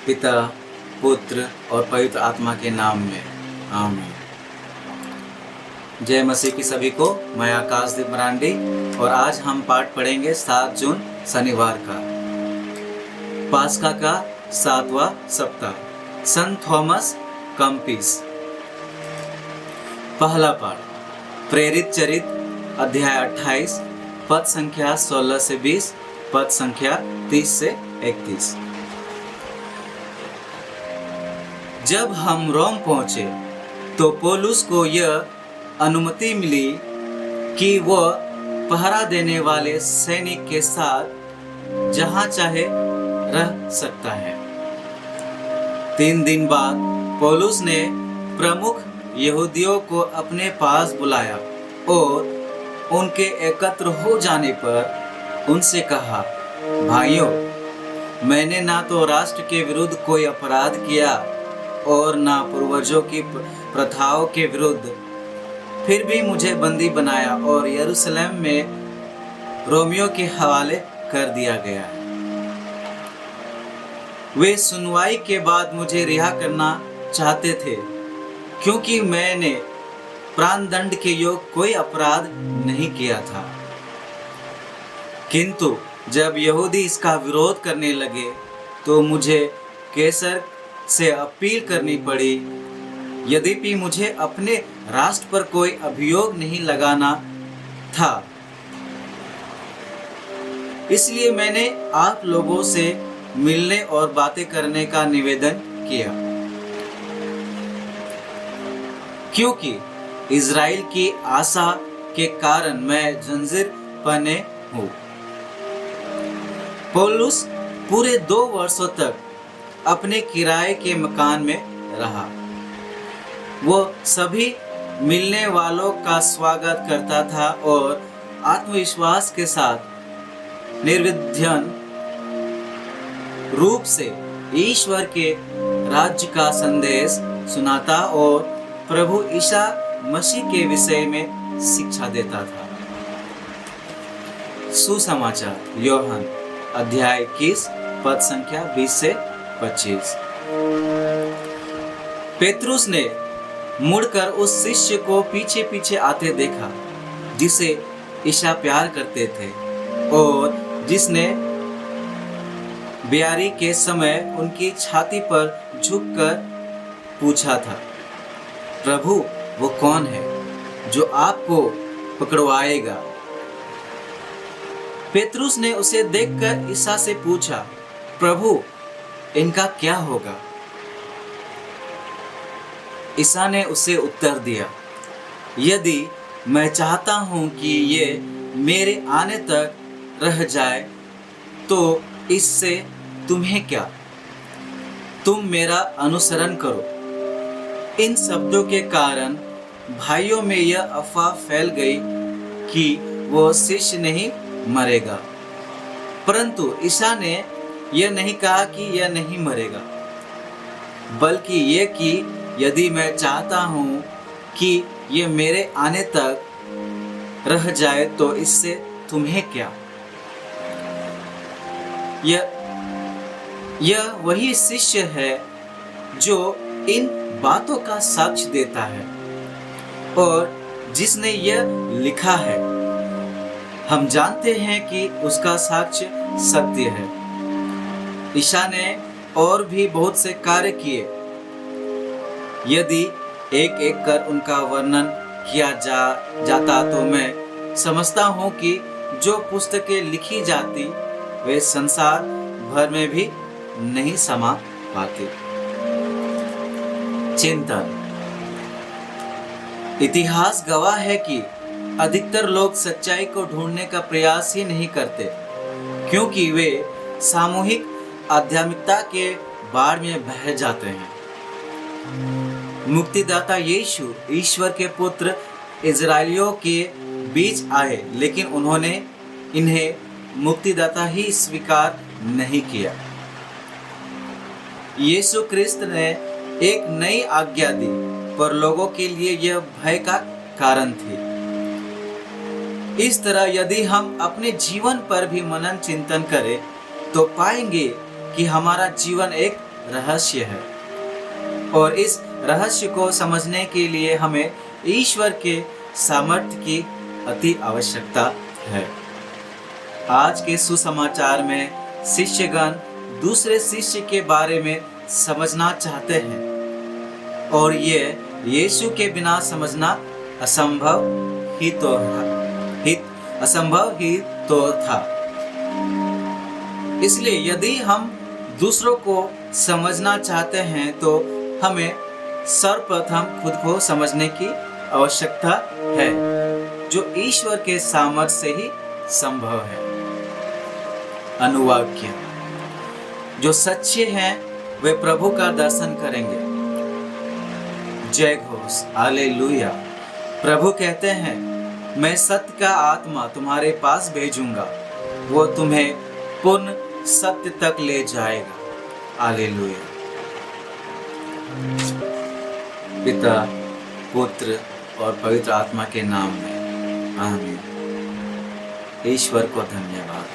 पिता, पुत्र और पवित्र आत्मा के नाम में, आमीन। जय मसीह की सभी को। मैं आकाशदीप मरांडी और आज हम पाठ पढ़ेंगे 7 जून शनिवार का पास्का का 7वां सप्ताह, संत थॉमस कम्पीस। पहला पाठ प्रेरित चरित अध्याय 28 पद संख्या 16 से 20, पद संख्या 30 से 31। जब हम रोम पहुंचे तो पौलुस को यह अनुमति मिली कि वह पहरा देने वाले सैनिक के साथ जहां चाहे रह सकता है। 3 दिन बाद पौलुस ने प्रमुख यहूदियों को अपने पास बुलाया और उनके एकत्र हो जाने पर उनसे कहा, भाइयों, मैंने ना तो राष्ट्र के विरुद्ध कोई अपराध किया और ना पूर्वजों की प्रथाओं के विरुद्ध, फिर भी मुझे बंदी बनाया और यरूशलेम में रोमियों के हवाले कर दिया गया। वे सुनवाई के बाद मुझे रिहा करना चाहते थे, क्योंकि मैंने प्राणदंड के योग कोई अपराध नहीं किया था। किंतु जब यहूदी इसका विरोध करने लगे तो मुझे कैसर से अपील करनी पड़ी। यद्यपि मुझे अपने राष्ट्र पर कोई अभियोग नहीं लगाना था, इसलिए मैंने आप लोगों से मिलने और बातें करने का निवेदन किया, क्योंकि इज़राइल की आशा के कारण मैं जंजीर पहने हूँ। पौलुस पूरे 2 वर्षों तक अपने किराए के मकान में रहा। वो सभी मिलने वालों का स्वागत करता था और आत्मविश्वास के साथ निर्विघ्न रूप से ईश्वर के राज्य का संदेश सुनाता और प्रभु ईसा मसीह के विषय में शिक्षा देता था। सुसमाचार यूहन्ना अध्याय 21 पद संख्या 20 से 25। पेतरुस ने मुड़कर उस शिष्य को पीछे पीछे आते देखा जिसे ईसा प्यार करते थे और जिसने बियारी के समय उनकी छाती पर झुककर पूछा था, प्रभु, वो कौन है जो आपको पकड़वाएगा? पेतरुस ने उसे देखकर ईसा से पूछा, प्रभु, इनका क्या होगा? ईसा ने उसे उत्तर दिया, यदि मैं चाहता हूं कि ये मेरे आने तक रह जाए तो इससे तुम्हें क्या? तुम मेरा अनुसरण करो। इन शब्दों के कारण भाइयों में यह अफवाह फैल गई कि वो शिष्य नहीं मरेगा, परंतु ईसा ने यह नहीं कहा कि यह नहीं मरेगा, बल्कि यह कि यदि मैं चाहता हूं कि यह मेरे आने तक रह जाए तो इससे तुम्हें क्या? यह वही शिष्य है जो इन बातों का साक्ष्य देता है और जिसने यह लिखा है। हम जानते हैं कि उसका साक्ष्य सत्य है। ईसा ने और भी बहुत से कार्य किए। यदि एक एक कर उनका वर्णन किया जाता तो मैं समझता हूँ कि जो पुस्तकें लिखी जाती वे संसार भर में भी नहीं समा पाती। चिंतन। इतिहास गवाह है कि अधिकतर लोग सच्चाई को ढूंढने का प्रयास ही नहीं करते, क्योंकि वे सामूहिक आध्यात्मिकता के बाढ़ में बह जाते हैं। मुक्तिदाता यीशु ईश्वर के पुत्र इजरायलियों के बीच आए, लेकिन उन्होंने इन्हें मुक्तिदाता ही स्वीकार नहीं किया। यीशु क्रिस्त ने एक नई आज्ञा दी, पर लोगों के लिए यह भय का कारण थी। इस तरह यदि हम अपने जीवन पर भी मनन चिंतन करें तो पाएंगे कि हमारा जीवन एक रहस्य है और इस रहस्य को समझने के लिए हमें ईश्वर के सामर्थ्य की अति आवश्यकता है। आज के सुसमाचार में शिष्यगण दूसरे शिष्य के बारे में समझना चाहते हैं और ये यीशु के बिना समझना असंभव ही तो था। इसलिए यदि हम दूसरों को समझना चाहते हैं तो हमें सर्वप्रथम खुद को समझने की आवश्यकता है, जो ईश्वर के सामर्थ्य से ही संभव है। अनुवाक्य: जो सच्चे हैं वे प्रभु का दर्शन करेंगे। जय घोष, हालेलुया। प्रभु कहते हैं, मैं सत्य का आत्मा तुम्हारे पास भेजूंगा, वो तुम्हें पूर्ण सत्य तक ले जाएगा। हालेलुया। पिता, पुत्र और पवित्र आत्मा के नाम में आमीन। ईश्वर को धन्यवाद।